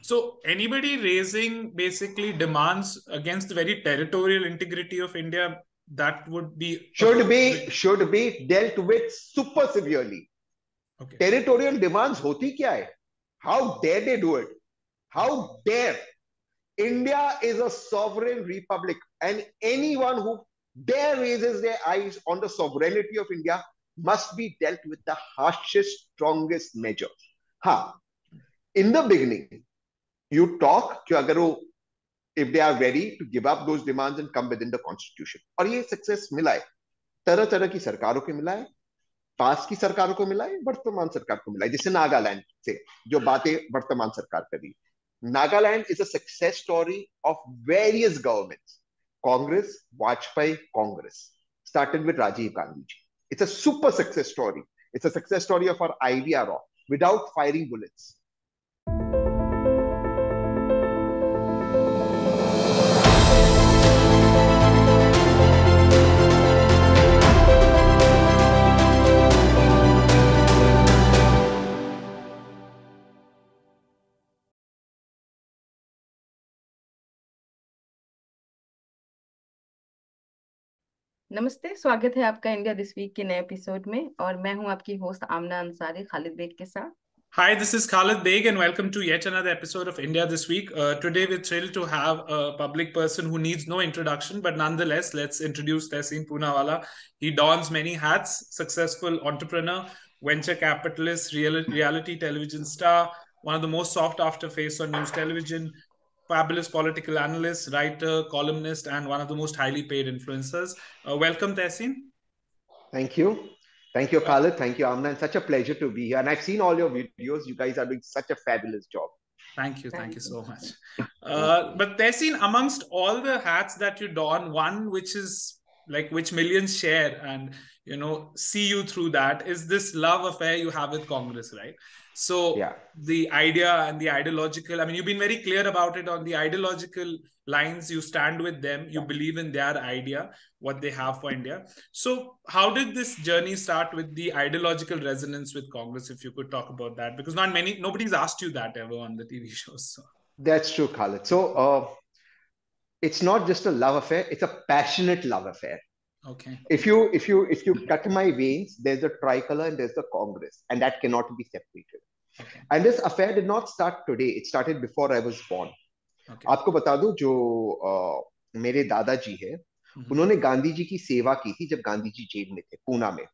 So anybody raising basically demands against the very territorial integrity of India, that would be should be dealt with super severely. okay. Territorial demands hoti kya hai? How dare they do it? How dare? India is a sovereign republic, and anyone who dare raises their eyes on the sovereignty of India must be dealt with the harshest, strongest measure. Ha! In the beginning, you talk कि अगर वो if they are ready to give up those demands and come within the constitution. और ये success मिला है, तरह तरह की सरकारों को मिला है, पास की सरकारों को मिला है, वर्तमान सरकार को मिला है, जैसे नागालैंड से जो बातें वर्तमान सरकार कर रही है. Nagaland is a success story of various governments. Congress, Vajpayee, Congress. Started with Rajiv Gandhi. It's a super success story. It's a success story of our idea without firing bullets. नमस्ते, स्वागत है आपका इंडिया दिस वीक के नए episode में और मैं हूं आपकी होस्ट आमना अंसारी खालिद बेग के साथ. Hi, this is Khalid Beg and welcome to yet another episode of India This Week. Today we're thrilled to have a public person who needs no introduction, but nonetheless, let's introduce Tehseen Poonawalla. He dons many hats: successful entrepreneur, venture capitalist, reality television star, one of the most sought after face on news television, fabulous political analyst, writer, columnist, and one of the most highly paid influencers. Welcome, Tehseen. Thank you. Thank you, Khalid. Thank you, Amna. It's such a pleasure to be here. And I've seen all your videos. You guys are doing such a fabulous job. Thank you. Thank you so much. But Tehseen, amongst all the hats that you don, one which is like which millions share and see you through that is this love affair you have with Congress, right? So yeah. The idea and the ideological, I mean, you've been very clear about it on the ideological lines. You stand with them, you believe in their idea, what they have for India. So how did this journey start with the ideological resonance with Congress, if you could talk about that? Because nobody's asked you that ever on the TV shows. So. That's true, Khalid. So it's not just a love affair, it's a passionate love affair. Okay. If you cut my veins, there's the tricolor and there's the Congress, and that cannot be separated. Okay. And this affair did not start today. It started before I was born. Okay. आपको बता दूं जो मेरे दादाजी है, उन्होंने गांधी जी की सेवा की थी जब गांधी जी जेल में थे, पूना में,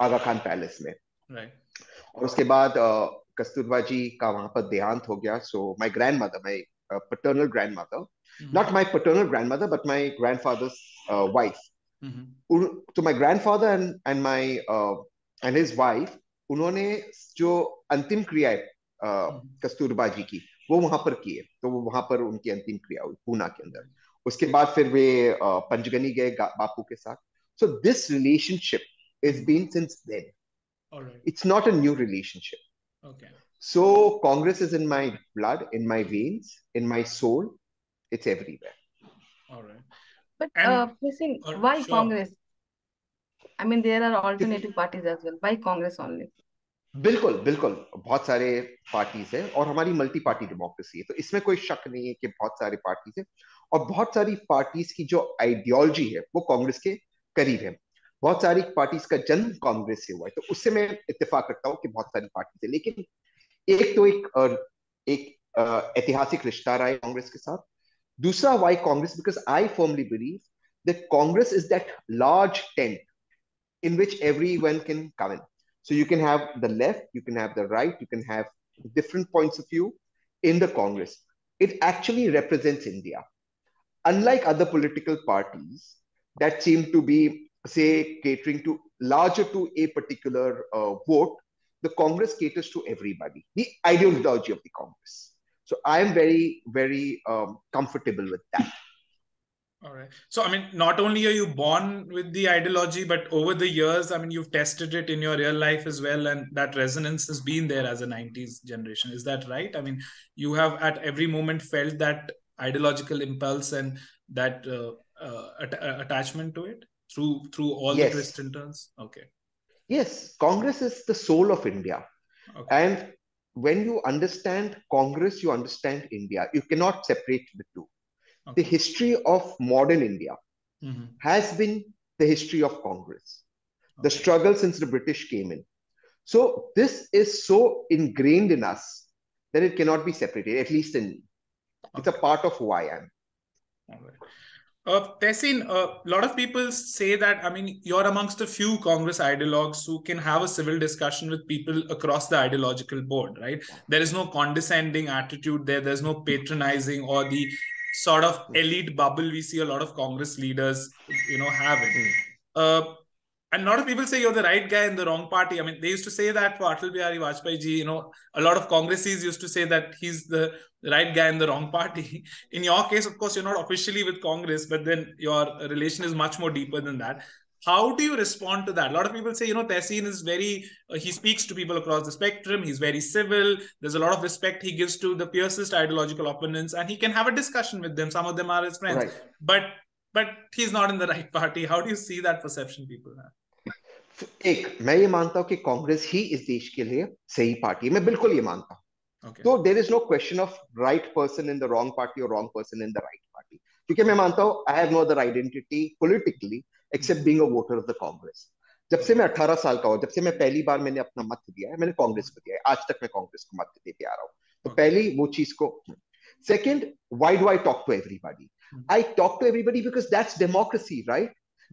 आगा खान पैलेस में. Right. और उसके बाद कस्तूरबा जी का वहां पर देहांत हो गया. So my grandmother, my paternal grandmother, not my paternal grandmother, but my grandfather's wife. So my grandfather and his wife, उन्होंने जो अंतिम क्रिया है कस्तूरबा जी की, वो वहां पर की है. तो वो वहां पर उनकी अंतिम क्रिया हुई पूना के अंदर. उसके बाद फिर वे पंचगनी गए बापू के साथ. So this relationship has been since then. All right. It's not a new relationship. Okay. So Congress is in my blood, in my veins, in my soul. It's everywhere. All right. But why sure. Congress? I mean, there are alternative parties as well. Why Congress only? बिल्कुल बिल्कुल बहुत सारे parties है और हमारी multi party democracy है, तो इसमें कोई शक नहीं है कि बहुत सारे पार्टीज है और बहुत सारी पार्टीज की जो आइडियोलॉजी है वो कांग्रेस के करीब है. बहुत सारी पार्टीज का जन्म कांग्रेस से हुआ है, तो उससे मैं इत्तेफाक करता हूँ कि बहुत सारी पार्टीज है. लेकिन एक ऐतिहासिक रिश्ता रहा है कांग्रेस के साथ. दूसरा, why Congress? Because I firmly believe that Congress is that large tent in which everyone can come in. So you can have the left, you can have the right, you can have different points of view in the Congress. It actually represents India. Unlike other political parties that seem to be, say, catering to larger to a particular vote, the Congress caters to everybody, the ideology of the Congress. So I am very, very comfortable with that. All right. So, I mean, not only are you born with the ideology, but over the years, I mean, you've tested it in your real life as well. And that resonance has been there as a 90s generation. Is that right? I mean, you have at every moment felt that ideological impulse and that attachment to it through all the twists and turns? Okay. Yes. Congress is the soul of India. Okay. And when you understand Congress, you understand India. You cannot separate the two. The Okay. history of modern India Mm-hmm. has been the history of Congress, the Okay. struggle since the British came in. So this is so ingrained in us that it cannot be separated, at least in me. It's a Okay. part of who I am. All right. Tehseen, a lot of people say that, I mean, you're amongst a few Congress ideologues who can have a civil discussion with people across the ideological board, right? There is no condescending attitude there. There's no patronizing or the sort of elite bubble we see a lot of Congress leaders, having. Uh, and a lot of people say you're the right guy in the wrong party. I mean, they used to say that for Atal Bihari Vajpayee ji, a lot of Congressies used to say that he's the right guy in the wrong party. In your case, of course, you're not officially with Congress, but then your relation is much more deeper than that. How do you respond to that? A lot of people say, Tehseen is he speaks to people across the spectrum. He's very civil. There's a lot of respect he gives to the fiercest ideological opponents, and he can have a discussion with them. Some of them are his friends, Right. but he's not in the right party. How do you see that perception people have? एक मैं ये मानता हूं कि कांग्रेस ही इस देश के लिए सही पार्टी है, मैं बिल्कुल ये मानता हूं. तो there is no question of right person in the wrong party और wrong person in the right party, क्योंकि मैं मानता हूं I have no other identity politically except being a voter of the Congress. जब से मैं 18 साल का हूं, जब से मैं पहली बार मैंने अपना मत दिया है, मैंने कांग्रेस को दिया है. आज तक मैं कांग्रेस को मत देते आ रहा हूं. तो पहली वो चीज को. Second, why do I talk to everybody? I talk to everybody because that's democracy, right?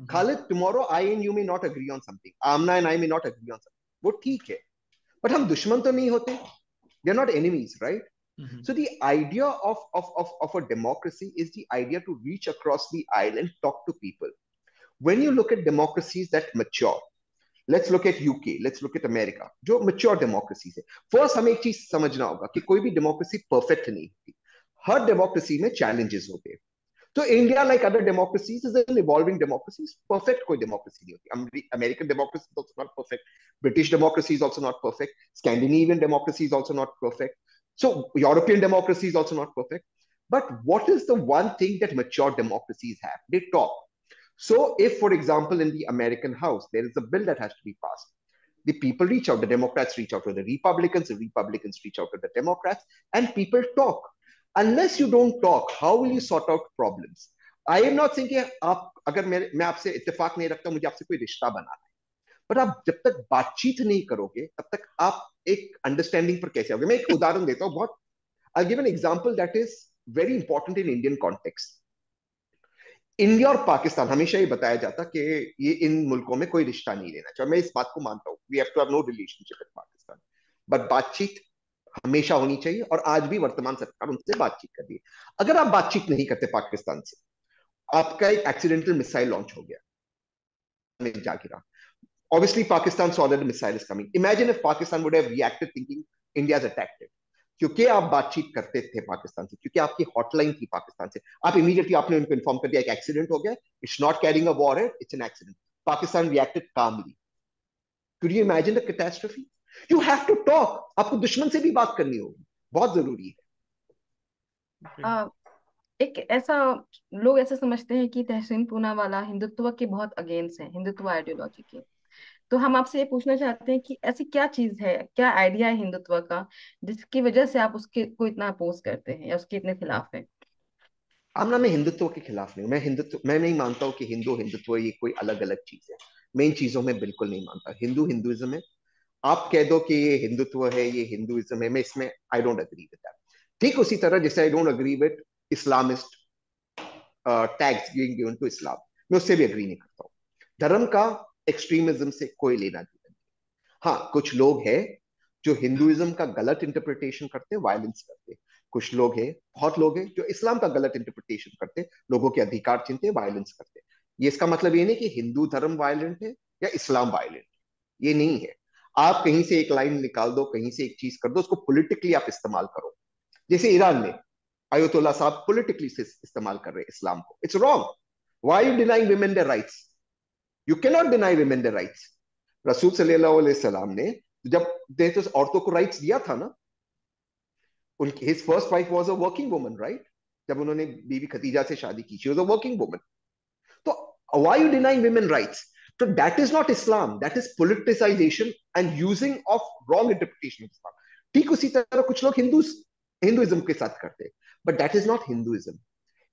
Khalid, tomorrow I and you may not agree on something. Amna and I may not agree on something. वो ठीक है, but हम दुश्मन तो नहीं होते. We are not enemies, right? So the idea of a democracy is the idea to reach across the aisle and talk to people. When you look at democracies that mature, let's look at UK, let's look at America, जो mature democracies है. First हमें एक चीज समझना होगा कि कोई भी democracy perfect नहीं होती. हर democracy में challenges होते हैं. So India, like other democracies, is an evolving democracy. Perfect कोई democracy नहीं होती. American democracy is also not perfect. British democracy is also not perfect. Scandinavian democracy is also not perfect. So European democracy is also not perfect. But what is the one thing that mature democracies have? They talk. So if, for example, in the American House, there is a bill that has to be passed, the people reach out, the Democrats reach out to the Republicans reach out to the Democrats, and people talk. Unless you don't talk, how will you sort out problems? I am not saying कि आप अगर मैं आपसे इत्तेफाक नहीं रखता, मुझे आपसे कोई रिश्ता बनाना है, पर आप जब तक बातचीत नहीं करोगे तब तक आप एक अंडरस्टैंडिंग पर कैसे आओगे? मैं एक उदाहरण देता हूँ बहुत. I'll give an example that is very important in Indian context. India और पाकिस्तान, हमेशा ये बताया जाता कि ये इन मुल्कों में कोई रिश्ता नहीं लेना चाहिए. मैं इस बात को मानता हूँ. We have to have no relationship with Pakistan, but बातचीत हमेशा होनी चाहिए, और आज भी वर्तमान सरकार उनसे बातचीत कर रही है. अगर आप बातचीत नहीं करते पाकिस्तान से, आपका एक एक्सीडेंटल मिसाइल लॉन्च हो गया, जा गिरा. Obviously, Pakistan saw that the missile is coming. Imagine if Pakistan would have reacted thinking India's attacked it. क्योंकि आप बातचीत करते थे पाकिस्तान से, क्योंकि आपकी हॉटलाइन थी पाकिस्तान से, आप इमीडिएटली आपने उनको इन्फॉर्म कर दिया एक एक्सीडेंट हो गया, it's not carrying a war, it's an accident. Pakistan reacted calmly. Could you imagine the catastrophe? You have to talk. आपको दुश्मन से भी बात करनी होगी, बहुत जरूरी है. एक ऐसा लोग ऐसा समझते हैं कि तहसीन पूनावाला हिंदुत्व के बहुत अगेंस्ट है, हिंदुत्व आइडियोलॉजी के. तो हम आपसे ये पूछना चाहते हैं कि ऐसी क्या चीज है, क्या आइडिया है हिंदुत्व का जिसकी वजह से आप उसके को इतना अपोज करते हैं या उसके इतने खिलाफ हैं? आमना, मैं हिंदुत्व के खिलाफ नहीं. मैं नहीं मानता हूँ कि हिंदुत्व ये कोई अलग अलग चीज है. मैं इन चीजों में बिल्कुल नहीं मानता. हिंदुइज्म है. आप कह दो कि ये हिंदुत्व है, ये हिंदुइज्म है, मैं इसमें I don't agree with that. ठीक उसी तरह जैसे I don't agree with Islamist tags being given to Islam, मैं उससे भी अग्री नहीं करता हूँ. धर्म का एक्सट्रीमिज्म से कोई लेना देना नहीं. हाँ, कुछ लोग हैं जो हिंदुइज्म का गलत इंटरप्रिटेशन करते हैं, वायलेंस करते हैं. कुछ लोग हैं, बहुत लोग हैं जो इस्लाम का गलत इंटरप्रिटेशन करते हैं, लोगों के अधिकार छीनते हैं, वायलेंस करते हैं. ये इसका मतलब ये नहीं कि हिंदू धर्म वायलेंट है या इस्लाम वायलेंट, ये नहीं है. आप कहीं से एक लाइन निकाल दो, कहीं से एक चीज कर दो, उसको पॉलिटिकली आप इस्तेमाल करो. जैसे ईरान में अयतुल्ला साहब पॉलिटिकली से इस्तेमाल कर रहे हैं इस्लाम को. It's wrong. Why you denying women their rights? You can not deny women their rights. रसूल सल्लल्लाहु अलैहि वसल्लम ने जब तो औरतों को राइट्स दिया था ना, उनकी his first wife was a working woman, right? जब उन्होंने बीवी खदीजा से शादी की, she was a working woman. तो why you denying women rights? So that is not Islam. That is politicization and using of wrong interpretation of Islam. ठीक उसी तरह कुछ लोग हिंदुइज्म के साथ करते हैं, but that is not Hinduism.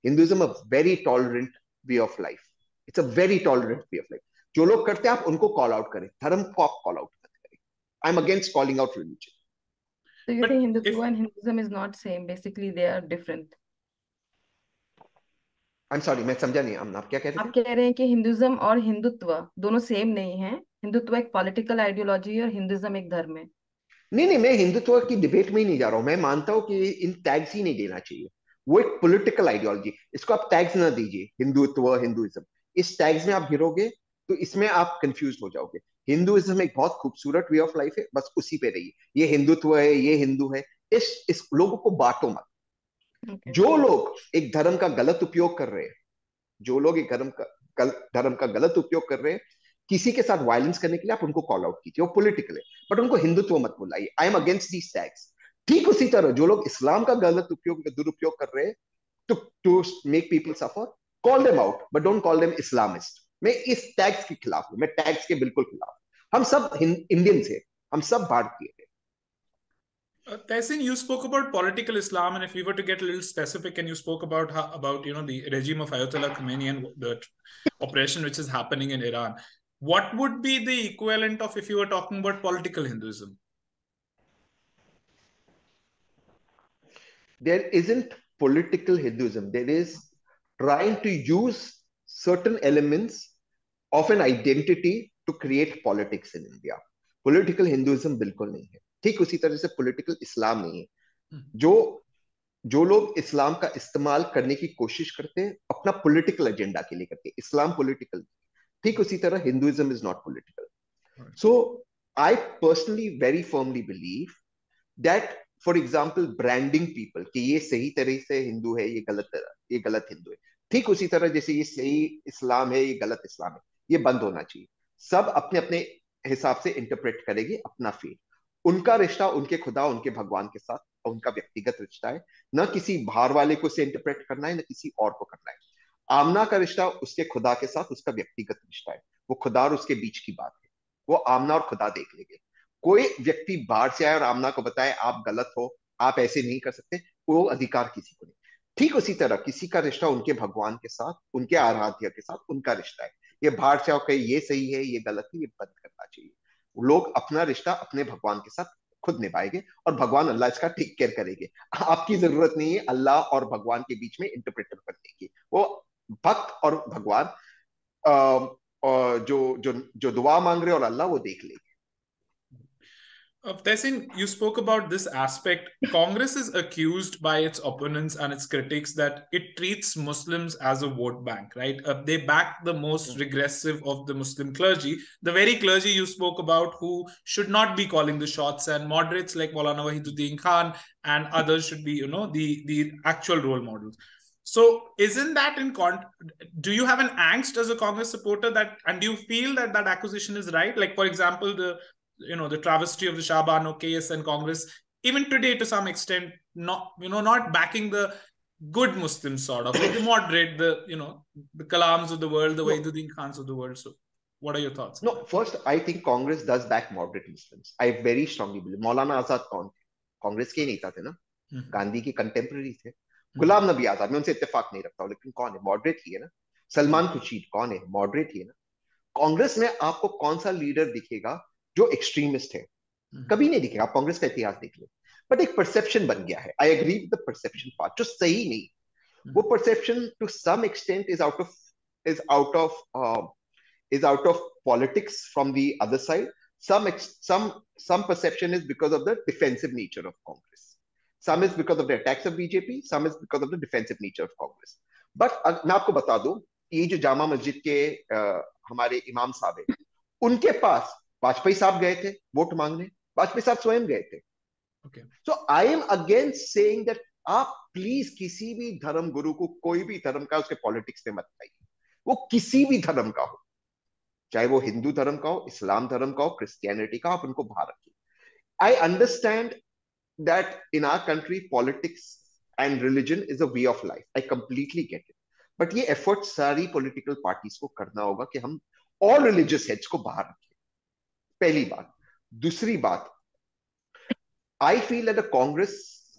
Hinduism a very tolerant way of life. It's a very tolerant way of life. जो लोग करते हैं आप उनको कॉल आउट करें, धर्म को आप कॉल आउट करें. I am against calling out religion. So you think But if Hindutva and Hinduism is not same? Basically, they are different. I am sorry, मैं समझा नहीं. आप क्या कह रहे आप थे? कह रहे हैं कि हिंदुइज्म और हिंदुत्व दोनों सेम नहीं है। हिंदुत्व एक पॉलिटिकल आइडियोलॉजी है और हिंदुइज्म एक धर्म है। नहीं नहीं, मैं हिंदुत्व की डिबेट में ही नहीं जा रहा हूं. मैं मानता हूं कि इन टैग्स ही नहीं देना चाहिए. वो एक पॉलिटिकल आइडियोलॉजी, इसको आप टैग्स ना दीजिए. हिंदुत्व, हिंदुइज्म, इस टैग्स में आप गिरोगे तो इसमें आप कंफ्यूज हो जाओगे. हिंदुइज्म एक बहुत खूबसूरत वे ऑफ लाइफ है, बस उसी पे रहिए. ये हिंदुत्व है, ये हिंदू है, इस लोगों को बांटो मत. ओके। जो लोग एक धर्म का गलत उपयोग कर रहे हैं, जो लोग एक धर्म का गलत उपयोग कर रहे हैं किसी के साथ वायलेंस करने के लिए, आप उनको कॉल आउट कीजिए. वो पॉलिटिकल है, बट उनको हिंदुत्व मत बुलाइए. I am against these tags. ठीक उसी तरह जो लोग इस्लाम का गलत उपयोग, दुरुपयोग कर रहे हैं to to make people suffer, call them out, but don't call them Islamist. मैं इस टैग्स के खिलाफ हूं. मैं टैग्स के बिल्कुल खिलाफ हूं. हम सब इंडियंस हैं, हम सब भारतीय हैं. Tehseen, you spoke about political Islam, and if we were to get a little specific, and you spoke about about the regime of Ayatollah Khomeini and the oppression which is happening in Iran, what would be the equivalent of if you were talking about political Hinduism? There isn't political Hinduism. There is trying to use certain elements of an identity to create politics in India. Political Hinduism बिल्कुल नहीं है. ठीक उसी तरह से political Islam नहीं है. जो जो लोग इस्लाम का इस्तेमाल करने की कोशिश करते हैं अपना पॉलिटिकल एजेंडा के लिए करते हैं, इस्लाम पॉलिटिकल. ठीक उसी तरह Hinduism is not political. So I personally very firmly believe that, for example, branding people कि ये सही तरह से हिंदू है, ये गलत हिंदू है. ठीक उसी तरह जैसे ये सही इस्लाम है, ये गलत इस्लाम है, ये बंद होना चाहिए. सब अपने अपने हिसाब से इंटरप्रेट करेंगे अपना फेथ. उनका रिश्ता उनके खुदा, उनके भगवान के साथ उनका व्यक्तिगत रिश्ता है. न किसी बाहर वाले को से इंटरप्रेट करना है, न किसी और को करना है. आमना का रिश्ता उसके खुदा के साथ उसका व्यक्तिगत रिश्ता है. वो खुदा और उसके बीच की बात है. वो आमना और खुदा देख लेंगे. कोई व्यक्ति बाहर से आए और आमना को बताए आप गलत हो, आप ऐसे नहीं कर सकते, वो अधिकार किसी को नहीं. ठीक उसी तरह किसी का रिश्ता उनके भगवान के साथ, उनके आराध्य के साथ उनका रिश्ता है. ये बाहर से आकर ये सही है, ये गलत है, ये बंद करना चाहिए. लोग अपना रिश्ता अपने भगवान के साथ खुद निभाएंगे और भगवान अल्लाह इसका टेक केयर करेंगे. आपकी जरूरत नहीं है अल्लाह और भगवान के बीच में इंटरप्रेटर करने की. वो भक्त और भगवान जो जो जो दुआ मांग रहे और अल्लाह वो देख लेंगे. Tehseen, you spoke about this aspect. Congress is accused by its opponents and its critics that it treats Muslims as a vote bank, right? They back the most regressive of the Muslim clergy, the very clergy you spoke about who should not be calling the shots, and moderates like Maulana Wahiduddin Khan and others should be, the actual role models. So isn't that do you have an angst as a Congress supporter and do you feel that that accusation is right? Like, for example, the travesty of the Shahbano case and Congress, even today to some extent, not backing the good Muslims, sort of like the moderate, the Kalams of the world, the Wahiduddin Khans of the world. So what are your thoughts on that? First, I think Congress does back moderate Muslims. I very strongly believe. Maulana Azad कौन थे? कांग्रेस के नेता थे ना, गांधी के contemporary थे. गुलाम नबी आजाद, मैं उनसे इत्तेफाक नहीं रखता हूँ, लेकिन कौन है? मॉडरेट ही है ना. सलमान खुर्शीद कौन है? मॉडरेट ही है ना. कांग्रेस में आपको कौन सा लीडर दिखेगा जो एक्सट्रीमिस्ट है? कभी नहीं दिखेगा. आप कांग्रेस का इतिहास देख लो. बट एक परसेप्शन बन गया है. I agree with the perception part, जो सही नहीं. वो perception to some extent is out of is out of politics from the other side. Some perception is because of the defensive nature of Congress. Some is because of the attacks of BJP. Some is because of the defensive nature of Congress. But मैं आपको बता दूं, ये जो जामा मस्जिद के हमारे इमाम साहब है, उनके पास वाजपेयी साहब गए थे वोट मांगने. वाजपेयी साहब स्वयं गए थे. So I am against saying that आप प्लीज किसी भी धर्म गुरु को, कोई भी धर्म का, उसके पॉलिटिक्स में मत आइए. वो किसी भी धर्म का हो, चाहे वो हिंदू धर्म का हो, इस्लाम धर्म का हो, क्रिश्चियनिटी का, आप उनको बाहर रखिए. I understand that in our country politics and religion is a way of life. I completely get it. But ये एफर्ट सारी पॉलिटिकल पार्टीज को करना होगा कि हम ऑल रिलीजियस हेड्स को बाहर रखें. पहली बात. दूसरी बात, आई फील दैट कांग्रेस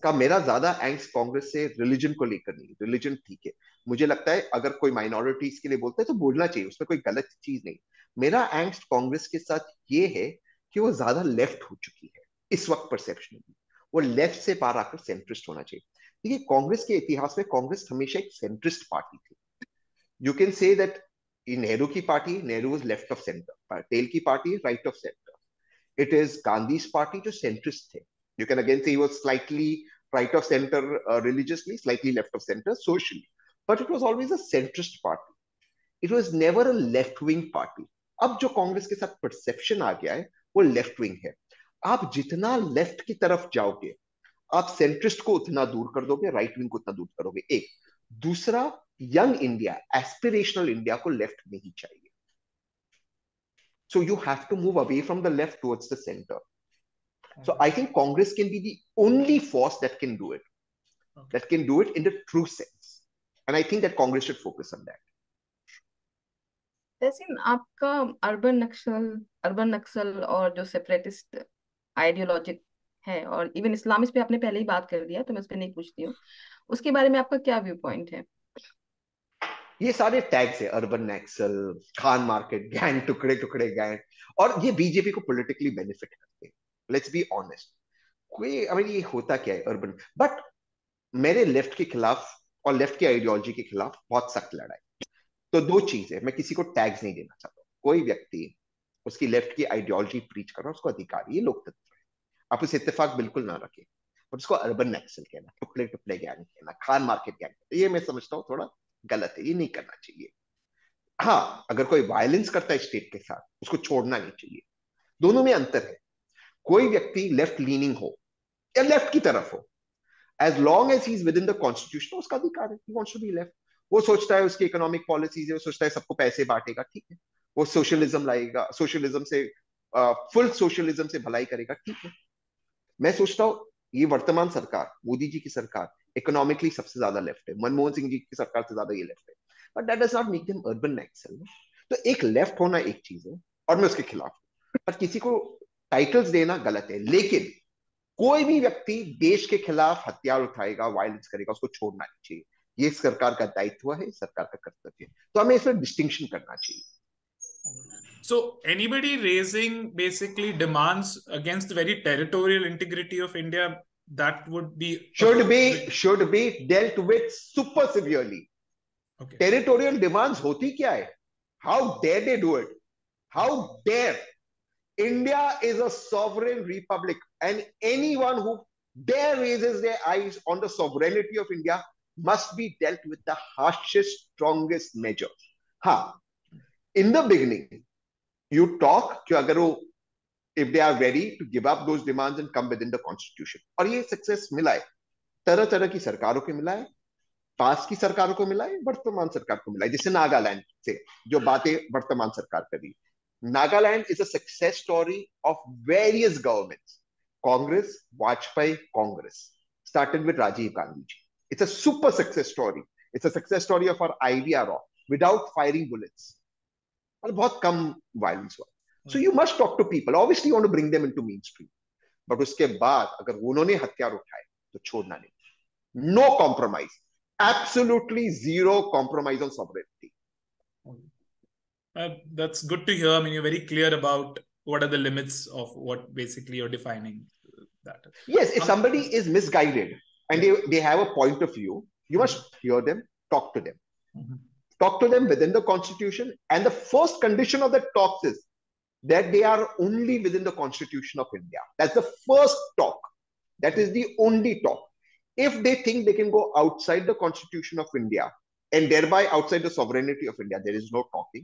का मेरा ज्यादा एंग्स कांग्रेस से रिलीजन को लेकर नहीं, रिलीजन ठीक है, मुझे लगता है अगर कोई माइनॉरिटीज के लिए बोलता है तो बोलना चाहिए, उसमें कोई गलत चीज नहीं। मेरा एंग्स कांग्रेस के साथ ये है कि वो ज्यादा लेफ्ट हो चुकी है इस वक्त परसेप्शन में, वो लेफ्ट से पार आकर सेंट्रिस्ट होना चाहिए। देखिए कांग्रेस के इतिहास में कांग्रेस हमेशा एक सेंट्रिस्ट पार्टी थी। You can say that Nehru की party, Nehru was left of centre, Patel की party right of centre, it is Gandhi's party जो centrist थे. You can again say he was slightly right of center religiously, slightly left of center socially, but it was always a centrist party. It was never a left wing party. अब जो कांग्रेस के साथ perception आ गया है वो left wing है। आप जितना लेफ्ट की तरफ जाओगे आप सेंट्रिस्ट को उतना दूर कर दोगे, राइट विंग को उतना दूर करोगे। एक दूसरा, यंग इंडिया, एस्पिरेशनल इंडिया को लेफ्ट नहीं चाहिए। So you have to move away from the left towards the center. So I think Congress can be the only force that can do it, that can do it in the true sense. And I think that Congress should focus on that. तहसीन, आपका urban नक्सल और जो separatist आइडियोलॉजिक है, और even Islamist पे आपने पहले ही बात कर दिया तो मैं उस पर नहीं पूछती हूँ, उसके बारे में आपका क्या व्यू पॉइंट है? ये सारे टैग्स है, अर्बन नक्सल, खान मार्केट गैंग, टुकड़े टुकड़े गैंग, और ये बीजेपी को पॉलिटिकली बेनिफिट करते हैं। लेट्स बी ऑनेस्ट, कोई आई मीन ये होता क्या है अर्बन, बट मेरे लेफ्ट के खिलाफ और लेफ्ट की आइडियोलॉजी के खिलाफ बहुत सख्त लड़ाई। तो दो चीज है, मैं किसी को टैग्स नहीं देना चाहता। कोई व्यक्ति उसकी लेफ्ट की आइडियोलॉजी प्रीच कर रहा है, उसको अधिकार है, ये लोकतंत्र है, आप उस इत्तेफाक बिल्कुल ना रखें। और उसको अर्बन नक्सल कहना, टुकड़े टुकड़े गैंग कहना, खान मार्केट गैंग, ये मैं समझता हूँ थोड़ा गलत है, ये नहीं करना चाहिए। हाँ, अगर कोई वायलेंस करता है स्टेट के साथ उसको छोड़ना नहीं चाहिए। दोनों में अंतर है। कोई व्यक्ति लेफ्ट लीनिंग हो या लेफ्ट की तरफ हो, as long as he is within the constitution, उसका अधिकार है, he wants to be left. वो सोचता है उसकी इकोनॉमिक पॉलिसीज है, वो सोचता है सबको पैसे बांटेगा, ठीक है, वो सोशलिज्म लाएगा, सोशलिज्म से फुल सोशलिज्म से भलाई करेगा, ठीक है। मैं सोचता हूँ ये वर्तमान सरकार, मोदी जी की सरकार इकोनॉमिकली सबसे ज्यादा लेफ्ट है, मनमोहन सिंह जी की सरकार से ज्यादा ये लेफ्ट है, but that does not make them urban Naxal. तो एक लेफ्ट होना एक चीज है और मैं उसके खिलाफ हूं, पर किसी को टाइटल्स देना गलत है। लेकिन कोई भी व्यक्ति देश के खिलाफ हथियार उठाएगा, वायलेंस करेगा, उसको छोड़ना नहीं चाहिए। ये सरकार का दायित्व है, सरकार का कर्तव्य है, तो हमें इसमें डिस्टिंक्शन करना चाहिए। So anybody raising basically demands against the very territorial integrity of India, that would be should be dealt with super severely. Okay. Territorial demands होती क्या है? How dare they do it? How dare? India is a sovereign republic, and anyone who dare raises their eyes on the sovereignty of India must be dealt with the harshest, strongest measure. हाँ, in the beginning, you talk कि अगर वो if they are ready to give up those demands and come within the constitution, और ये success मिला है, तरह तरह की सरकारों को मिला है, पास की सरकारों को मिला है, वर्तमान सरकार को मिला है। जैसे नागालैंड से जो बातें वर्तमान सरकार कर रही, Nagaland is a success story of various governments, Congress, Vajpayee Congress, started with Rajiv Gandhi ji. It's a super success story, it's a success story of our IVR without firing bullets, और बहुत कम वायलेंस हुआ। So you must talk to people, obviously you want to bring them into mainstream, but उसके बाद अगर उन्होंने हथियार उठाए तो छोड़ना नहीं। No compromise, absolutely zero compromise on sovereignty. That's good to hear. I mean, you're very clear about what are the limits of what basically you're defining that. Yes, if somebody is misguided and they have a point of view, you must hear them, talk to them. Talk to them within the constitution, and the first condition of the talks is that they are only within the constitution of India. That's the first talk. That is the only talk. If they think they can go outside the Constitution of India and thereby outside the sovereignty of India, there is no talking,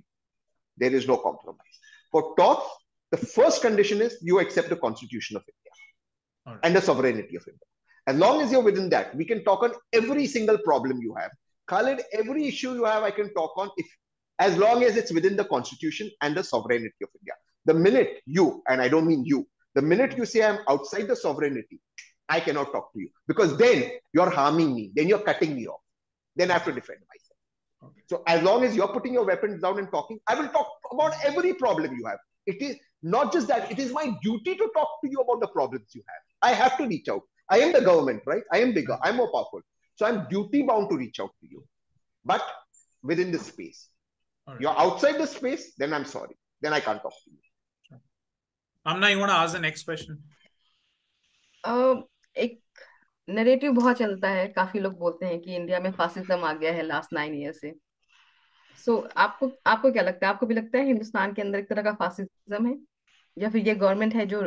there is no compromise. For talks, the first condition is you accept the Constitution of India and the sovereignty of India. As long as you're within that, we can talk on every single problem you have. Khalid, every issue you have, I can talk on, as long as it's within the Constitution and the sovereignty of India. The minute you, and I don't mean you, the minute you say I'm outside the sovereignty, I cannot talk to you, because then you're harming me, then you're cutting me off, then I have to defend myself. Okay. So as long as you're putting your weapons down and talking, I will talk about every problem you have. It is not just that, it is my duty to talk to you about the problems you have. I have to reach out. I am the government, right? I am bigger. I'm more powerful. So I'm duty bound to reach out to you. But within this space. Right. You're outside the space, then I'm sorry. Then I can't talk to you. Amna, you want to ask the next question? एक narrative बहुत चलता है, काफी लोग बोलते हैं कि India में फासिज्म आ गया है लास्ट 9 ईयर से। सो आपको आपको क्या लगता है, आपको भी लगता है हिंदुस्तान के अंदर एक तरह का फासिज्म है, या फिर ये गवर्नमेंट है जो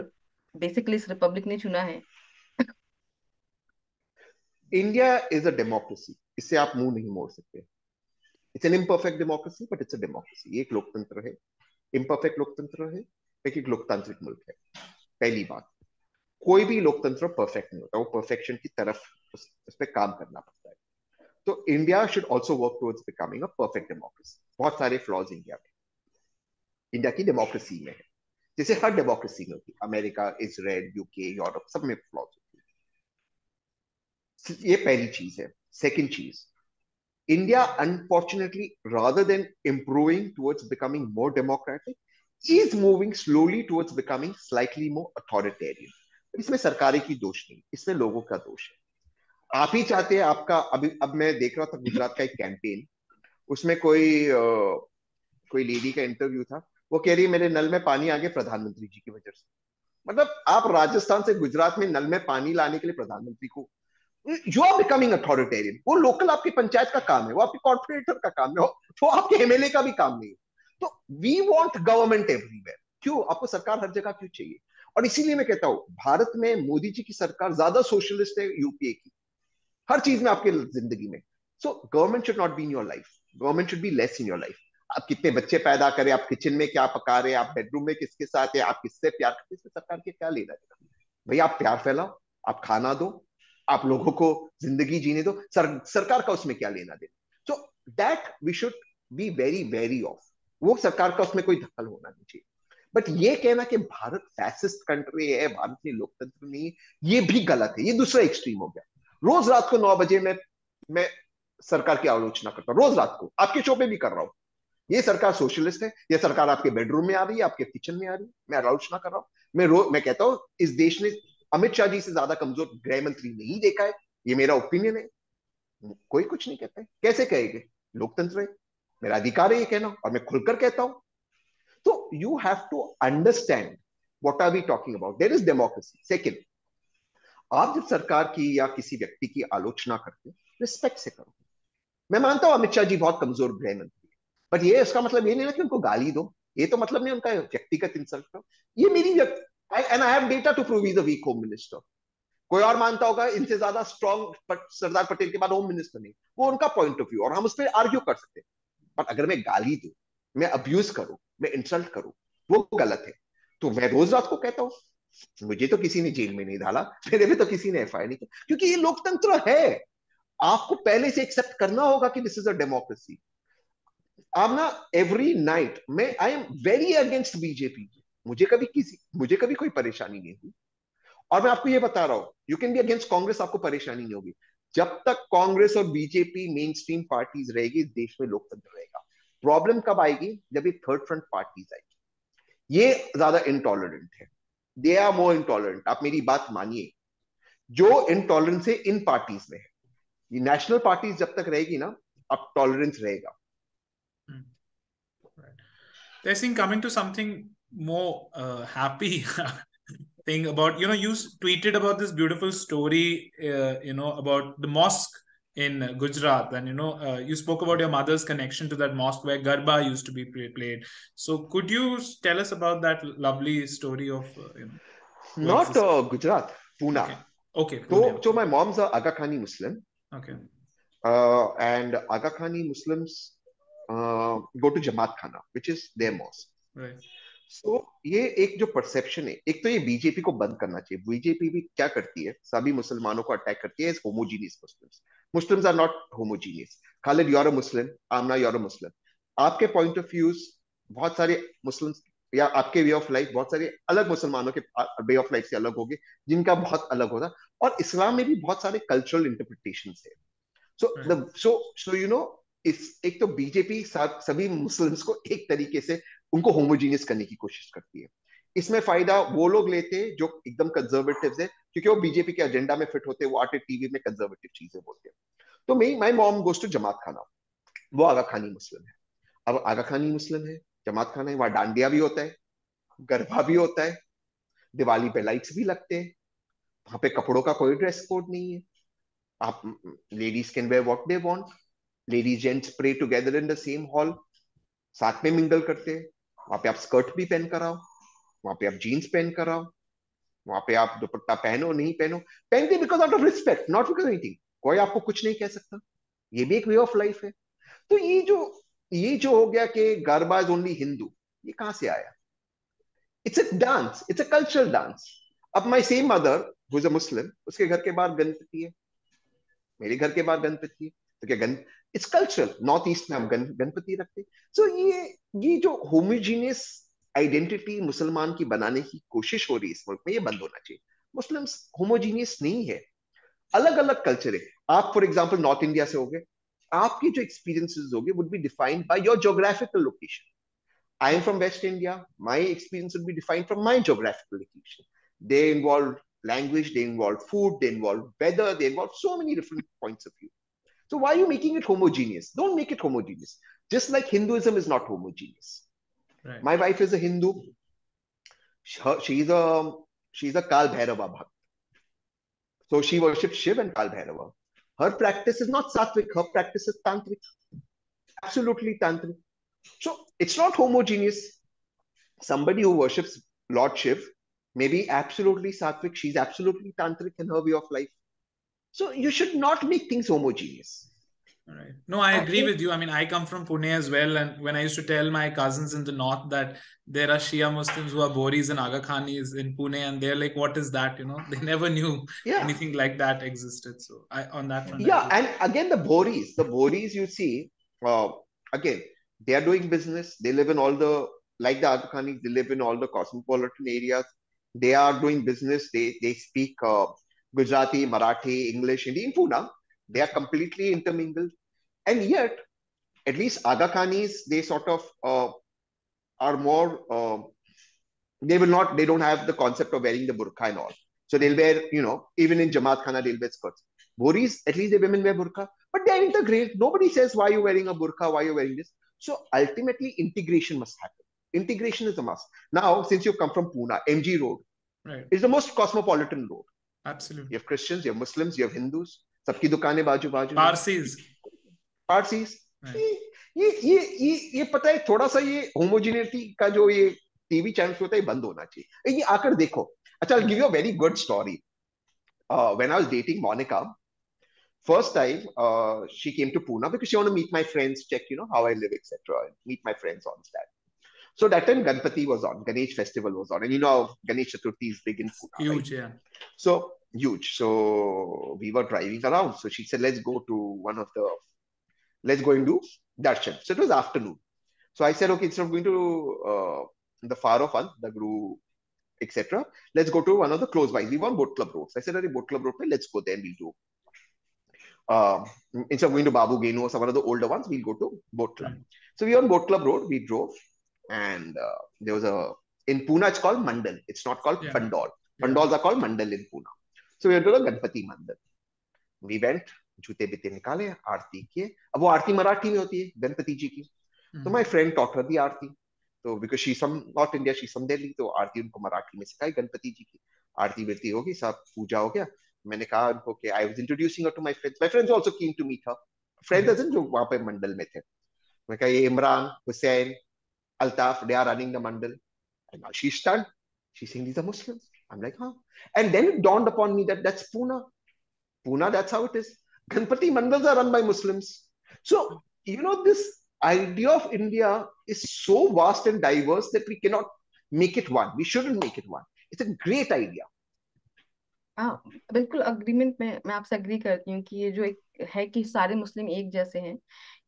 बेसिकली इस रिपब्लिक ने चुना है? इंडिया इज अ डेमोक्रेसी, इससे आप मुंह नहीं मोड़ सकते। It's an imperfect democracy, but it's a democracy. एक लोकतंत्र है, इम्परफेक्ट लोकतंत्र है, एक लोकतांत्रिक मुल्क है। पहली बात, कोई भी लोकतंत्र परफेक्ट नहीं होता, वो परफेक्शन की तरफ उस पर काम करना पड़ता है। तो India should also work towards becoming a perfect democracy. बहुत सारे फ्लॉज इंडिया की डेमोक्रेसी में है, जैसे हर डेमोक्रेसी में होती है। अमेरिका, इजराइल, यूके, यूरोप, सब में फ्लॉज होती है। ये पहली चीज है। सेकेंड चीज, India, unfortunately, rather than improving towards becoming more democratic, is moving slowly towards becoming slightly more authoritarian. इसमें सरकारें की दोष नहीं, इसमें लोगों का दोष है। आप ही चाहते हैं आपका, अभी अब मैं देख रहा था गुजरात का एक कैंपेन, उसमें कोई लेडी का इंटरव्यू था। वो कह रही है मेरे नल में पानी आ गया प्रधानमंत्री जी की वजह से। मतलब आप राजस्थान से गुजरात में नल में पानी लाने के लिए प्रधानमंत्री को, यू आर बिकमिंग अथॉरिटेरियन। वो लोकल आपकी पंचायत का काम है, वो आपके कॉर्पोरेटर का काम है, वो आपके एमएलए का भी काम नहीं है। तो वी वांट गवर्नमेंट एवरीवेयर। क्यों आपको सरकार हर जगह क्यों चाहिए? और इसीलिए मैं कहता हूं भारत में मोदी जी की सरकार ज्यादा सोशलिस्ट है यूपीए की, हर चीज में आपके जिंदगी में। So government should not be in your life, government should be less in your life. आप कितने बच्चे पैदा करें, आप किचन में क्या पका रहे हैं, आप बेडरूम में किसके साथ है, आप किससे प्यार करते हैं, इसमें सरकार के क्या लेना देना? भैया आप प्यार फैलाओ, आप खाना दो, आप लोगों को जिंदगी जीने दो, सरकार का उसमें क्या लेना देना? So that we should be very very off. वो सरकार का उसमें कोई दखल होना नहीं चाहिए। बट ये कहना कि भारत फैसिस्ट कंट्री है, भारत में लोकतंत्र नहीं है, ये भी गलत है। ये दूसरा एक्सट्रीम हो गया। रोज रात को 9 बजे मैं सरकार की आलोचना करता हूं, रोज रात को आपके शो पे भी कर रहा हूं। ये सरकार सोशलिस्ट है, ये सरकार आपके बेडरूम में आ रही है, आपके किचन में आ रही है, मैं आलोचना कर रहा हूं। मैं कहता हूं इस देश ने अमित शाह जी से ज्यादा कमजोर गृह मंत्री नहीं देखा है। ये मेरा ओपिनियन है, कोई कुछ नहीं कहता है। कैसे कहेंगे? लोकतंत्र है, मेरा अधिकार है ये कहना, और मैं खुलकर कहता हूं। तो you have to understand what are we talking about. There is democracy. Second, आप जब सरकार की या किसी व्यक्ति की आलोचना करते हो, रिस्पेक्ट से करो। मैं मानता हूं अमित शाह जी बहुत कमजोर गृह मंत्री, बट ये उसका मतलब ये नहीं है कि उनको गाली दो। ये तो मतलब नहीं उनका व्यक्तिगत इंसल्ट करो। ये मेरी and I have data to prove is the weak home minister. कोई और मानता होगा इनसे ज्यादा स्ट्रॉन्ग सरदार पटेल के बाद होम मिनिस्टर नहीं, वो उनका पॉइंट ऑफ व्यू, और हम उस पर आर्ग्यू कर सकते हैं। पर अगर मैं गाली दूं, मैं अब्यूज करूं, मैं इंसल्ट करूं, वो गलत है। तो मैं रोज रात को कहता हूं मुझे तो किसी ने जेल में नहीं डाला, मेरे भी तो किसी ने एफआईआर नहीं किया, क्योंकि ये लोकतंत्र है। आपको पहले से एक्सेप्ट करना होगा कि दिस इज अ डेमोक्रेसी। आप ना एवरी नाइट मैं आई एम वेरी अगेंस्ट बीजेपी। मुझे कभी कोई परेशानी नहीं हुई। और मैं आपको ये बता रहा हूं, you can be against Congress, आपको परेशानी नहीं होगी। जब तक कांग्रेस और बीजेपी मेन स्ट्रीम पार्टीज रहेगी, देश में लोकतंत्र रहेगा। प्रॉब्लम कब आएगी? जब ये थर्ड फ्रंट पार्टीज आएगी, ये ज्यादा इंटॉलरेंट है। They are more intolerant. आप मेरी बात मानिए, जो इंटॉलरेंस है इन पार्टीज में है। ये नेशनल पार्टीज जब तक रहेगी ना, अब टॉलरेंस रहेगा। Tehseen, coming to something more happy thing about, you tweeted about this beautiful story, about the mosque in Gujarat. And, you spoke about your mother's connection to that mosque where Garba used to be played. So could you tell us about that lovely story of, what is Not this? Gujarat, Pune. Okay. Okay, Pune. So my mom's a Aga Khani Muslim. Okay. And Aga Khani Muslims go to Jamaat Khana, which is their mosque. Right. So ये एक जो perception है, एक तो ये BJP को बंद करना चाहिए। बीजेपी भी क्या करती है, सभी मुसलमानों को अटैक करती है। Homogeneous Muslims are not homogeneous. Khalid you are a Muslim, Aamna you are a Muslim. आपके पॉइंट ऑफ व्यूज बहुत सारे मुस्लिम्स, या आपके वे ऑफ लाइफ बहुत सारे अलग मुसलमानों के वे ऑफ लाइफ से अलग होंगे, जिनका बहुत अलग होगा। और इस्लाम में भी बहुत सारे कल्चरल इंटरप्रिटेशन है। सो एक तो बीजेपी सभी मुस्लिम्स को एक तरीके से उनको होमोजीनियस करने की कोशिश करती है। इसमें फायदा वो लोग लेते हैं जो एकदम कंजर्वेटिव है, क्योंकि वो बीजेपी के एजेंडा में फिट होते हैं, वो आते टीवी में कंजर्वेटिव चीजें बोलते हैं। तो माई मॉम गोज टू जमात खाना, वो आगा खानी मुस्लिम है। अब आगा खानी मुस्लिम है, जमात खाना है, वहां डांडिया भी होता है, गरबा भी होता है, दिवाली पे लाइट्स भी लगते हैं, वहां पे कपड़ों का कोई ड्रेस कोड नहीं है। आप ladies can wear what they want, ladies gents pray together in the same hall, साथ में मिंगल करते हैं। वहां पे आप स्कर्ट भी पहन कर आओ, वहां पे आप जीन्स पहन कर आओ, वहां पे आप दुपट्टा पहनो नहीं पहनो, पहनते because out of respect, not because anything. कोई आपको कुछ नहीं कह सकता, ये भी एक वे ऑफ लाइफ है। तो ये जो हो गया कि गरबा इज ओनली हिंदू, ये कहां से आया? It's a dance, it's a cultural dance. अब my same mother who is a Muslim, उसके घर के बाहर गणपति है, मेरे घर के बाहर गणपति है, तो क्या गण इट्स कल्चरल। नॉर्थ ईस्ट में हम गणपति रखते। सो ये जो होमोजीनियस आइडेंटिटी मुसलमान की बनाने की कोशिश हो रही है इस मुल्क में, ये बंद होना चाहिए। मुस्लिम्स होमोजीनियस नहीं है, अलग अलग कल्चर है। आप फॉर एग्जाम्पल नॉर्थ इंडिया से हो गए, आपकी जो एक्सपीरियंसेस होंगे would be defined by your geographical location. I am from West India. My experience would be defined from my geographical location. They involve language, they involve food, they involve weather, they involve so many different points of view. So why are you making it homogeneous? Don't make it homogeneous. Just like Hinduism is not homogeneous. Right. My wife is a Hindu. She's a Kal Bhairava Bhakt. So she worships Shiv and Kal Bhairava. Her practice is not sattvic. Her practice is tantric. Absolutely tantric. So it's not homogeneous. Somebody who worships Lord Shiv may be absolutely sattvic. She's absolutely tantric in her way of life. So you should not make things homogeneous. All right. No, I agree with you. I mean, I come from Pune as well. And when I used to tell my cousins in the north that there are Shia Muslims who are Boris and Aga Khanis in Pune, and they're like, what is that? You know, they never knew anything like that existed. So on that front, I Yeah. do. And again, the Boris you see, again, they are doing business. They live in all like the Aga Khanis, they live in all the cosmopolitan areas. They are doing business. They speak Gujarati, Marathi, English, Hindi in Pune. They are completely intermingled. And yet, at least Aga Khanis, they sort of are more, they don't have the concept of wearing the burqa and all. So they'll wear, even in Jamaat Khana, they'll wear skirts. Boris, at least the women wear burqa, but they're integrated. Nobody says, why are you wearing a burqa? Why are you wearing this? So ultimately, integration must happen. Integration is a must. Now, since you come from Pune, MG Road is the most cosmopolitan road. Absolutely. You have Christians, you have Muslims, you have Hindus. सबकी दुकानें बाजू बाजू Parsis. Parsis. ये पता है, थोड़ा सा ये होमोजिनिटी का जो ये टीवी चैनल होता है बंद होना चाहिए। ये आकर देखो। अच्छा, I'll give you a very good story. When I was dating Monica, first time she came to Pune because she wanted to meet my friends, check how I live, etc. Meet my friends on that. So that time Ganpati was on, Ganesh festival was on, and Ganesh Chaturthi is big in Pune. Huge, right? yeah. So huge. So we were driving around. So she said, let's go and do darshan. So it was afternoon. So I said, okay, instead of going to the far off one, the Guru, etc., let's go to one of the close by. We were on Boat Club Road. So I said, Boat Club Road, let's go there and we'll do. Instead of going to Babu Genu or some of the older ones, we'll go to Boat Club. So we were on Boat Club Road, we drove, and there was in Pune, it's called Mandal. It's not called Pandal. Pandals are called Mandal in Pune. So we went to the Ganpati Mandal. We went, जूते बीते निकाले, आरती किए। अब वो आरती मराठी में होती है गणपति जी की। तो माय फ्रेंड टॉट हर दी आरती। तो because she from north India, she from Delhi, तो आरती उनको मराठी में सिखाई गणपति जी की। आरती विरती होगी, सब पूजा हो गया। मैंने कहा उनको कि I was introducing her to my friends. My friends also keen to meet her. Friends जो वहां पे मंडल में थे। मैं कहा ये Imran, Hussain, Altaf, they are running the mandal. And now she's stunned. She's saying these are Muslims. I'm like, huh? And then it dawned upon me that that's Pune. Pune, that's how it is. Ganpati mandals are run by Muslims. So, this idea of India is so vast and diverse that we cannot make it one. We shouldn't make it one. It's a great idea. हाँ, बिल्कुल agreement में मैं आपसे agree करती हूँ कि ये जो एक है कि सारे मुस्लिम एक जैसे हैं,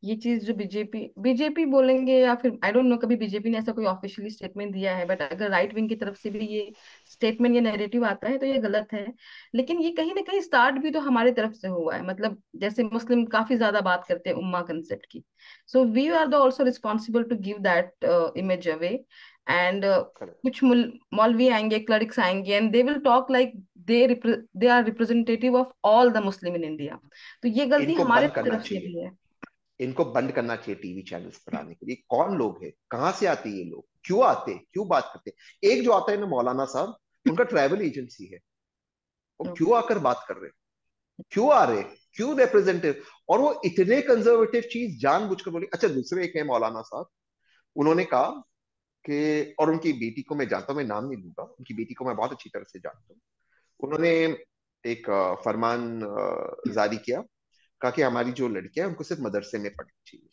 ये चीज जो बीजेपी बोलेंगे या फिर आई डोंट नो, कभी बीजेपी ने ऐसा कोई ऑफिशियली स्टेटमेंट दिया है, बट अगर राइट विंग की तरफ से भी ये स्टेटमेंट या नैरेटिव आता है तो ये गलत है। लेकिन ये कहीं ना कहीं स्टार्ट भी तो हमारी तरफ से हुआ है। मतलब जैसे मुस्लिम काफी ज्यादा बात करते हैं उम्मा कंसेप्ट की, so we are the also responsible to give that image away. And Correct. कुछ मौलवी आएंगे, क्लरिक्स आएंगे, and they will talk like they are representative of all the Muslim in India. तो ये गलती इनको हमारे बंद करना तरफ से चाहिए, भी है। इनको बंद करना चाहिए टीवी चैनल्स पर आने के लिए। कौन लोग हैं, कहां से आते हैं ये लोग, क्यों आते, क्यों बात करते? एक जो आता है ना मौलाना साहब, उनका ट्रैवल एजेंसी है, वो क्यों आकर बात कर रहे हैं, क्यों आ रहे, क्यों रिप्रेजेंटेटिव? और वो इतने कंजर्वेटिव चीज जानबूझकर बोली। अच्छा, दूसरे एक है मौलाना साहब, उन्होंने कहा कि, और उनकी बेटी को मैं जानता हूं, मैं नाम नहीं लूंगा, उनकी बेटी को मैं बहुत अच्छी तरह से जानता हूँ। उन्होंने एक फरमान जारी किया, कहा कि हमारी जो लड़कियां हैं उनको सिर्फ मदरसे में पढ़नी चाहिए।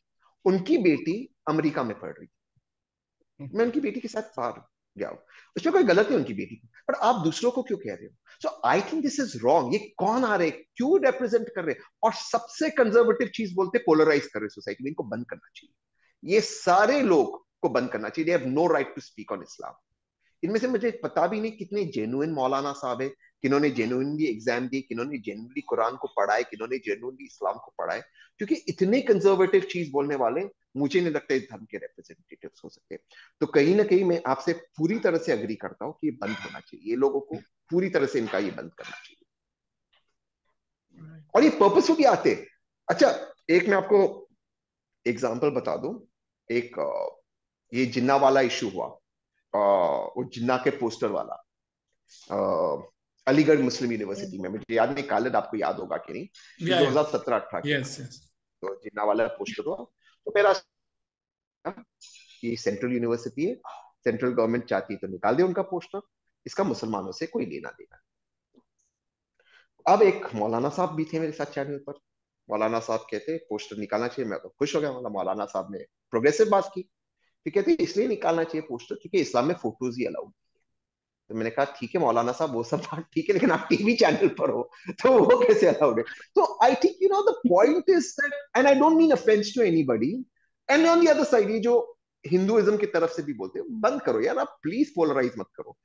उनकी बेटी अमेरिका में पढ़ रही थी, मैं उनकी बेटी के साथ बाहर गया हूं, उसमें कोई गलत नहीं उनकी बेटी की, पर आप दूसरों को क्यों कह रहे हो? So I think this is wrong. ये कौन आ रहे, क्यों रिप्रेजेंट कर रहे? और सबसे कंजर्वेटिव चीज बोलते, पोलराइज कर रहे सोसाइटी में, इनको बंद करना चाहिए। ये सारे लोग को बंद करना चाहिए। They have no right to speak on Islam. इनमें से मुझे पता भी नहीं कितने जेन्युइन मौलाना साहब है, किन्होंने जेन्युइनली एग्जाम दी, किन्होंने जेन्युइनली कुरान को पढ़ा है, किन्होंने जेन्युइनली इस्लाम को पढ़ा है। क्योंकि इतने कंजर्वेटिव चीज बोलने वाले मुझे नहीं लगता इस धर्म के रिप्रेजेंटेटिव्स हो सकते। तो कहीं ना कहीं मैं आपसे पूरी तरह से अग्री करता हूँ कि ये बंद होना चाहिए, ये लोगों को पूरी तरह से इनका ये बंद करना चाहिए। और ये पर्पसफुली आते। अच्छा, एक मैं आपको एग्जाम्पल बता दूं। एक ये जिन्ना वाला इशू हुआ, वो जिन्ना के पोस्टर वाला, अलीगढ़ मुस्लिम यूनिवर्सिटी में, मुझे याद नहीं खालिद आपको याद होगा कि नहीं, ये या 2017-18 की यस बात है। यस तो जिन्ना वाला पोस्टर हुआ, तो मेरा ये सेंट्रल यूनिवर्सिटी है, सेंट्रल गवर्नमेंट चाहती है तो निकाल दे उनका पोस्टर, इसका मुसलमानों से कोई लेना देना। अब एक मौलाना साहब भी थे मेरे साथ चैनल पर। मौलाना साहब कहते पोस्टर निकालना चाहिए। मैं तो खुश हो गया, मतलब मौलाना साहब ने प्रोग्रेसिव बात की। फिर कहते इसलिए निकालना चाहिए पोस्टर क्योंकि इस्लाम में फोटोज ही अलाउड। तो मैंने कहा ठीक है मौलाना साहब, वो सब बात ठीक है, लेकिन आप टीवी चैनल पर हो तो वो कैसे अलाउड है? तो I think the point is that, and I don't mean offence to anybody, and on the other side ये जो हिंदुइज्म की तरफ से भी बोलते हैं, बंद करो यार, आप प्लीज पोलराइज मत करो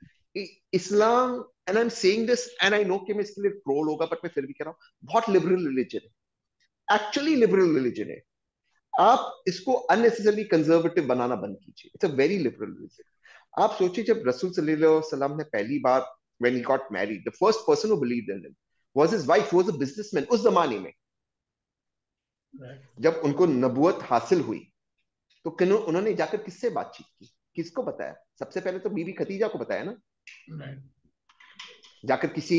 Islam. And I am saying this, and I know कि मैं इसके लिए ट्रोल होगा, बट मैं फिर भी कह रहा हूँ, बहुत लिबरल रिलीजन है, एक्चुअली लिबरल रिलीजन है। आप इसको अननेसेसरली कंजर्वेटिव बनाना बंद कीजिए। It's a very liberal religion. आप सोचिए, जब रसूल सल्लल्लाहु अलैहि वसल्लम ने पहली बार, when he got married, the first person who believed in him was his wife, was a businessman उस जमाने में। जब उनको नबुवत हासिल हुई तो उन्होंने जाकर किससे बातचीत की, किसको बताया? सबसे पहले तो बीबी खदीजा को बताया ना। जाकर किसी,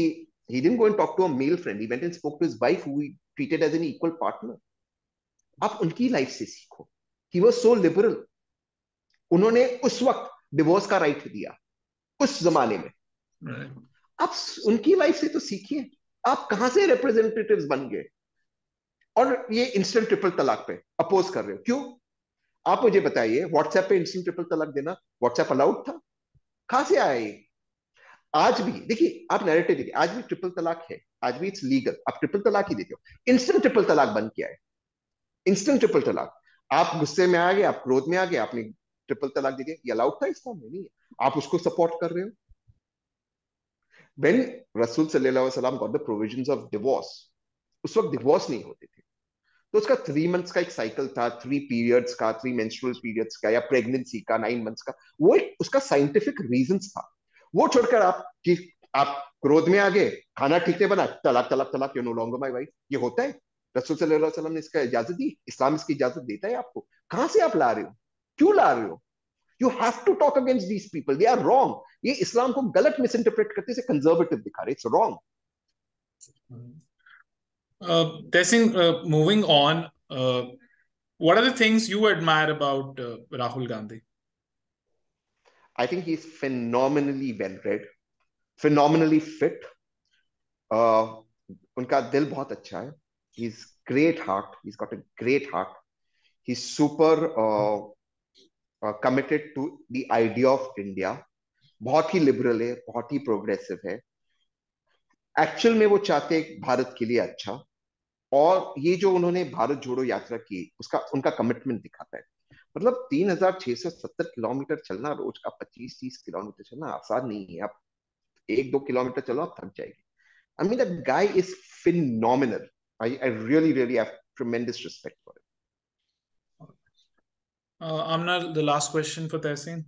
he didn't go and talk to a male friend, he went and spoke to his wife who he treated as an equal partner. आप उनकी लाइफ से सीखो। ही वॉज सो लिबरल, उन्होंने उस वक्त डिवोर्स का राइट दिया उस जमाने में। आप उनकी लाइफ से तो सीखिए। आप कहां से रिप्रेजेंटेटिव्स बन गए और ये इंस्टेंट ट्रिपल तलाक पे अपोज कर रहे हो? क्यों? आप मुझे बताइए, व्हाट्सएप पे इंस्टेंट ट्रिपल तलाक देना, व्हाट्सएप अलाउड था? कहां से आया ये? आज भी देखिए, आप नैरेटिव देखिए, आज भी ट्रिपल तलाक है, आज भी इट्स लीगल, आप ट्रिपल तलाक ही देते हो। इंस्टेंट ट्रिपल तलाक बंद किया है, इंस्टेंट ट्रिपल तलाक। आप गुस्से में आ गए, आप क्रोध में आ गए, आपने ट्रिपल तलाक दे दिया, ये अलाउड था इस्लाम में? नहीं है। आप उसको सपोर्ट कर रहे हो। व्हेन रसूल सल्लल्लाहु अलैहि वसल्लम got the provisions of divorce, उस वक्त डिवोर्स नहीं होते थे। तो उसका 3 मंथ्स का एक साइकिल था, 3 पीरियड्स का, 3 मेंस्ट्रुअल पीरियड्स का, या प्रेगनेंसी का 9 मंथ्स का, वो एक उसका साइंटिफिक रीजन था। वो छोड़कर आप क्रोध में आ गए, खाना ठीक नहीं बना, तलाक तलाक तलाक, you know longer my wife, ये होता है? रसूल सल्लल्लाहु अलैहि वसल्लम ने इसका इजाजत दी? इस्लाम इसकी इजाजत देता है आपको? कहां से आप ला रहे हो, क्यों ला रहे हो? You have to talk against these people, they are wrong. ये इस्लाम को गलत मिस इंटरप्रेट करते से कंजर्वेटिव दिखा रहे, it's wrong. Tessin, moving on, what are the things you admire about Rahul Gandhi? I think he's phenomenally well read, phenomenally fit. उनका दिल बहुत अच्छा है। He's great heart. He's got a great heart. He's super committed to the idea of India. बहुत ही liberal है, बहुत ही progressive है। Actual में वो चाहते हैं भारत के लिए अच्छा। और ये जो उन्होंने भारत जोड़ो यात्रा की, उसका उनका कमिटमेंट दिखाता है। मतलब 3670 किलोमीटर चलना रोज का, 25-30 किलोमीटर चलना आसान नहीं है। आप 1-2 किलोमीटर चलो, आप थक जाएंगे। I mean, that guy is phenomenal. I really have tremendous respect for him. Amna, the last question for Tehseen.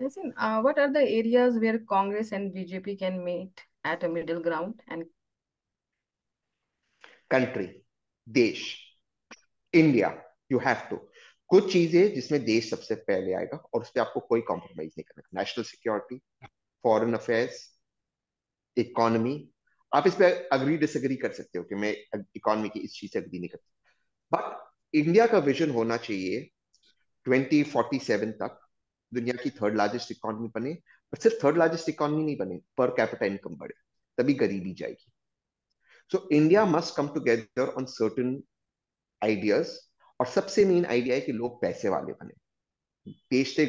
Tehseen, what are the areas where Congress and BJP can meet at a middle ground? And country, देश, India, you have to. कुछ चीजें जिसमें देश सबसे पहले आएगा और उस पर आपको कोई कॉम्प्रोमाइज नहीं करना। National security, foreign affairs, economy. आप इस पे अग्री डिसएग्री कर सकते हो कि मैं इकोनॉमी की इस चीज से अग्री नहीं करता, बट इंडिया का विजन होना चाहिए 2047 तक दुनिया की थर्ड लार्जेस्ट इकोनॉमी बने। और सिर्फ थर्ड लार्जेस्ट इकोनॉमी नहीं बने, पर कैपिटा इनकम बढ़े, तभी गरीबी जाएगी। So India must come together on certain ideas. और सबसे मेन आइडिया है कि लोग पैसे वाले बने, देश से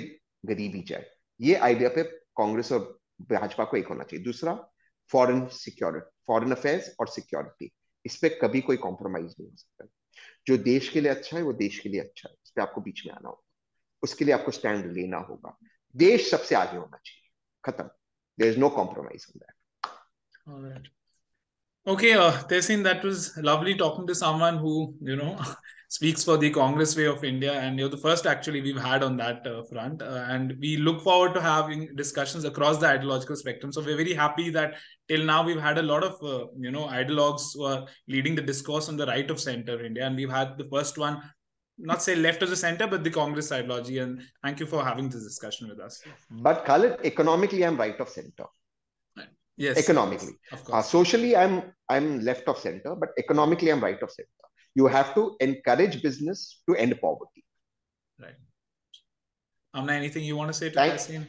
गरीबी जाए। ये आइडिया पे कांग्रेस और भाजपा को एक होना चाहिए। दूसरा, फॉरेन सिक्योरिटी, फॉरेन अफेयर्स और सिक्योरिटी, इस पे कभी कोई कॉम्प्रोमाइज नहीं हो सकता। जो देश के लिए अच्छा है वो देश के लिए अच्छा है, इस पे आपको बीच में आना होगा, उसके लिए आपको स्टैंड लेना होगा। देश सबसे आगे होना चाहिए, खत्म। There is no compromise on that. Okay, Tehseen, that was lovely talking to someone who, speaks for the Congress way of India, and you're the first actually we've had on that front. And we look forward to having discussions across the ideological spectrum. So we're very happy that till now we've had a lot of, ideologues who are leading the discourse on the right of center India, and we've had the first one, not say left of the center, but the Congress ideology. And thank you for having this discussion with us. But Khalid, economically, I'm right of center. Yes, economically, of course. Socially I'm left of center, but economically I'm right of center. You have to encourage business to end poverty. Right. Amna, anything you want to say to Tehseen?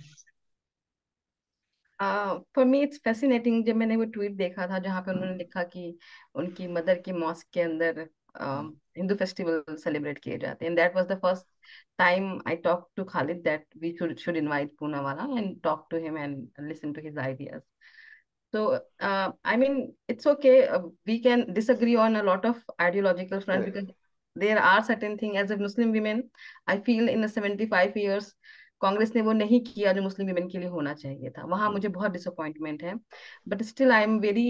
For me it's fascinating, जब मैंने वो tweet देखा था जहाँ पे उन्होंने लिखा कि उनकी मदर की मॉस्क के अंदर हिंदू फेस्टिवल सेलिब्रेट किए जाते हैं, and that was the first time I talked to Khalid that we should invite Poonawalla and talk to him and listen to his ideas. So, I mean, it's okay. We can disagree on a lot of ideological front, because there are certain things as a Muslim women, I feel in the 75 years, Congress ने वो नहीं किया जो Muslim women के लिए होना चाहिए था। वहां मुझे बहुत डिसअपॉइंटमेंट है, but still I am very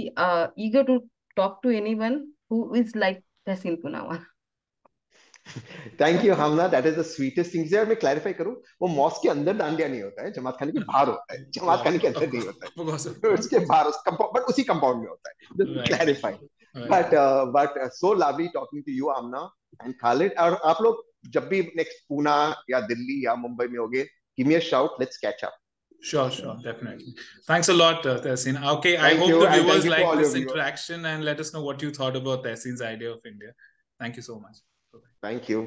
eager to talk to anyone who is like Tehseen Poonawalla. Thank you Hamna, that is the sweetest thing. यार मैं क्लैरिफाई करूं, वो मॉस्क के अंदर डांडिया नहीं होता है, जमात खाने के बाहर होता है, जमात खाने के अंदर नहीं होता है, उसके बाहर उस बट उसी कंपाउंड में होता है। Just clarify. But so lovely talking to you Aamna and Khalid. और आप लोग जब भी नेक्स्ट पूना या दिल्ली या मुंबई में होगे, give me a shout, let's catch up. Sure, definitely. Thanks a lot, Tehseen. Okay, I hope the viewers like this interaction, and let us know what you thought about Tehseen's idea of India. Thank you so much. Thank you.